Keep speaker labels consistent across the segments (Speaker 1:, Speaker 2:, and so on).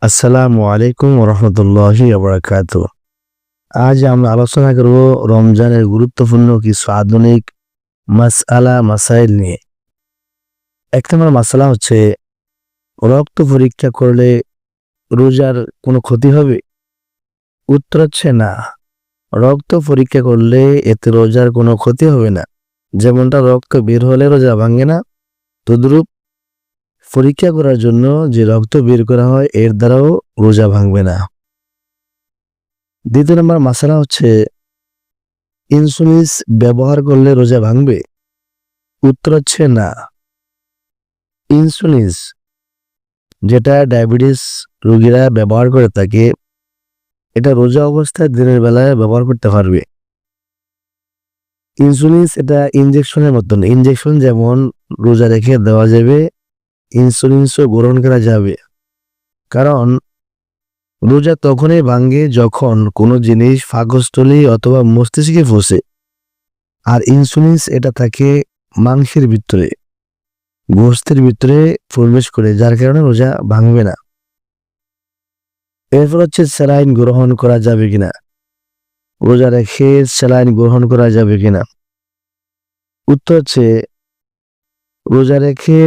Speaker 1: আসসালামু আলাইকুম রহমতুল্লাহি বারাকাতু। আজ আমরা আলোচনা করব রমজানের গুরুত্বপূর্ণ কিছু আধুনিক মাসাইল নিয়ে। এক নম্বর মাসালা হচ্ছে, রক্ত পরীক্ষা করলে রোজার কোনো ক্ষতি হবে? উত্তর হচ্ছে না। রক্ত পরীক্ষা করলে এতে রোজার কোনো ক্ষতি হবে না। যেমনটা রক্ত বের হলে রোজা ভাঙে না, তদ্রূপ পরীক্ষা করার জন্য যে রক্ত বের করা হয় এর দ্বারাও রোজা ভাঙবে না। দ্বিতীয় নম্বর মাসালা হচ্ছে, ইনসুলিন ব্যবহার করলে রোজা ভাঙবে? উত্তর হচ্ছে না। ইনসুলিন যেটা ডায়াবেটিস রোগীরা ব্যবহার করে থাকে, এটা রোজা অবস্থায় দিনের বেলায় ব্যবহার করতে পারবে। ইনসুলিন এটা ইনজেকশনের মতন। ইনজেকশন যেমন রোজা রেখে দেওয়া যাবে, ইনসুলিনসও গ্রহণ করা যাবে। কারণ রোজা তখনই ভাঙে যখন কোনো জিনিস পাকস্থলী অথবা মস্তিষ্কে ফসে, আর ইনসুলিন এটা থাকে মাংসের ভিতরে, গোশতের ভিতরে প্রবেশ করে, যার কারণে রোজা ভাঙবে না। এরপর হচ্ছে, স্যালাইন গ্রহণ করা যাবে কিনা? রোজা রেখে স্যালাইন গ্রহণ করা যাবে কিনা? উত্তর হচ্ছে, রোজা রেখে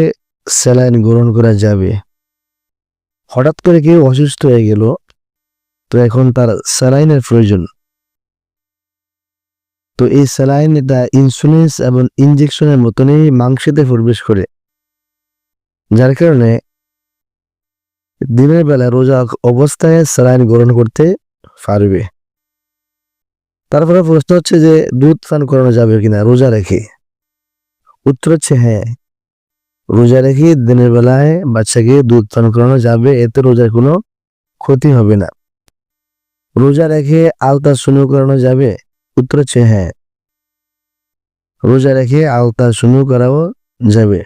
Speaker 1: স্যালাইন গ্রহণ করা যাবে। হঠাৎ করে কেউ অসুস্থ হয়ে গেল, তো এখন তার স্যালাইনের প্রয়োজন, তো এই স্যালাইন এটা ইনসুলিন এবং ইনজেকশনের মতনই মাংসেতে প্রবেশ করে, যার কারণে দিনের বেলা রোজা অবস্থায় স্যালাইন গ্রহণ করতে পারবে। তারপরে প্রশ্ন হচ্ছে যে, দুধ পান করানো যাবে কিনা রোজা রেখে? উত্তর হচ্ছে হ্যাঁ, রোজা রেখে দিনের বেলায় বাচ্চাকে দুধ পান করানো যাবে, এতে রোজার কোনো ক্ষতি হবে না। রোজা রেখে আলতাসনু করানো যাবে? উত্তর হচ্ছে হ্যাঁ, রোজা রেখে আলতাসনু করাও যাবে।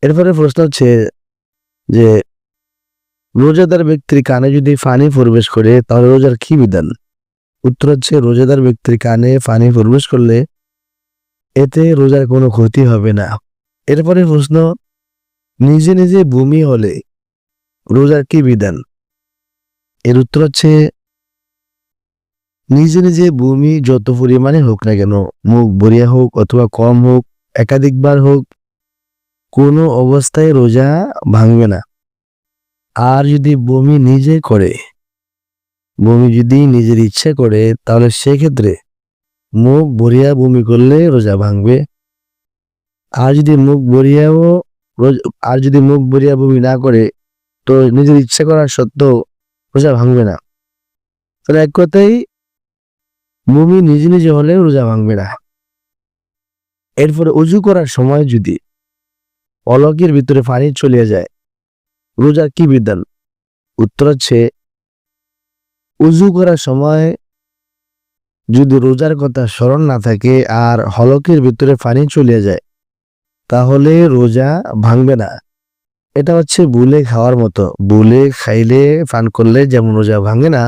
Speaker 1: এরপরে প্রশ্ন হচ্ছে যে, রোজাদার ব্যক্তির কানে যদি পানি প্রবেশ করে তাহলে রোজার কি বিধান? উত্তর হচ্ছে, রোজাদার ব্যক্তির কানে পানি প্রবেশ করলে এতে রোজার কোনো ক্ষতি হবে না। এরপরে প্রশ্ন, নিজে নিজে বমি হলে রোজার কি বিধান? এর উত্তর হচ্ছে, নিজে নিজে বমি যত পরিমাণে হোক না কেন, মুখ ভরিয়া হোক অথবা কম হোক, একাধিকবার হোক, কোনো অবস্থায় রোজা ভাঙবে না। আর যদি বমি নিজে করে, বমি যদি নিজের ইচ্ছে করে, তাহলে সেক্ষেত্রে মুখ ভরিয়া বমি করলে রোজা ভাঙবে। আর যদি মুখ ভরিয়া বমি না করে, তো নিজের ইচ্ছা করার সত্ত্বেও রোজা ভাঙবে না। তাহলে এক কথাই, বমি নিজে নিজে হলে রোজা ভাঙবে না। এরপরে উজু করার সময় যদি পলকের ভিতরে পানি চলে যায়, রোজার কি বিধান? উত্তর হচ্ছে, উজু করার সময় যদি রোজার কথা স্মরণ না থাকে আর হলকের ভিতরে পানি চলে যায়, তাহলে রোজা ভাঙবে না। এটা হচ্ছে বুলে খাওয়ার মতো। বুলে খাইলে, পান করলে যেমন রোজা ভাঙে না,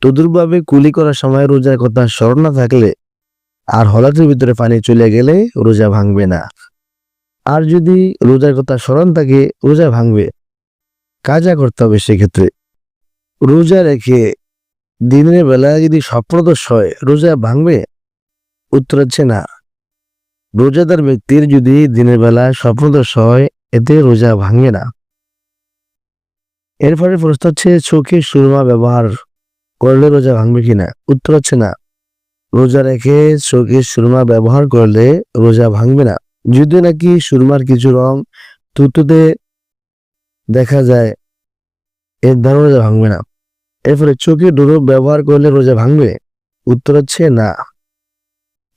Speaker 1: তদুরভাবে কুলি করার সময় রোজার কথা স্মরণ না থাকলে আর হলকের ভিতরে পানি চলে গেলে রোজা ভাঙবে না। আর যদি রোজার কথা স্মরণ থাকে, রোজা ভাঙবে। কাজা করতে হবে সেক্ষেত্রে। রোজা রেখে দিনের বেলা যদি স্বপ্নদোষ হয়, রোজা ভাঙবে? উত্তর হচ্ছে না। রোজাদার ব্যক্তির যদি দিনের বেলা স্বপ্নদোষ হয়, এতে রোজা ভাঙবে না। এরপরে প্রশ্ন হচ্ছে, চোখে সুরমা ব্যবহার করলে রোজা ভাঙবে কিনা? উত্তর হচ্ছে না। রোজা রেখে চোখে সুরমা ব্যবহার করলে রোজা ভাঙবে না। যদি নাকি সুরমার কিছু রং তুতুতে দেখা যায়, এর দ্বারা রোজা ভাঙবে না। এরপরে চোখে ডোরপ ব্যবহার করলে রোজা ভাঙবে? উত্তর হচ্ছে না।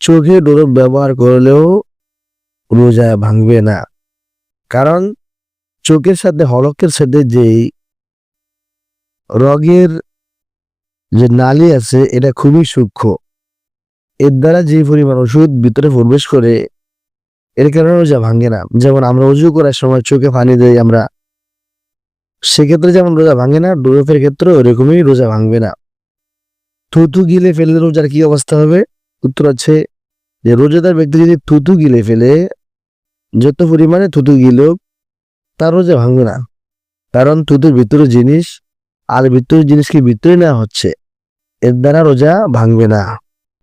Speaker 1: চোখে ডোরপ ব্যবহার করলেও রোজা ভাঙবে না। কারণ চোখের সাথে হলকের সাথে যেই রগের যে নালী আছে, এটা খুবই সূক্ষ্ম। এর দ্বারা যে পরিমাণ ওষুধ ভিতরে প্রবেশ করে, এর কারণে রোজা ভাঙে না। যেমন আমরা উজু করার সময় চোখে পানি দেই আমরা, সেক্ষেত্রে যেমন রোজা ভাঙে না, ডোরপের ক্ষেত্রে ওইরকমই রোজা ভাঙবে না। থুতু গিলে ফেললে রোজার কি অবস্থা হবে? উত্তর হচ্ছে যে, রোজাদার ব্যক্তি যদি থুতু গিলে ফেলে, যত পরিমাণে থুতু গিলুক, তার রোজা ভাঙবে না। কারণ তোদের ভিতরে জিনিস আর ভিতরে জিনিসকে ভিতরে নেওয়া হচ্ছে, এর দ্বারা রোজা ভাঙবে না।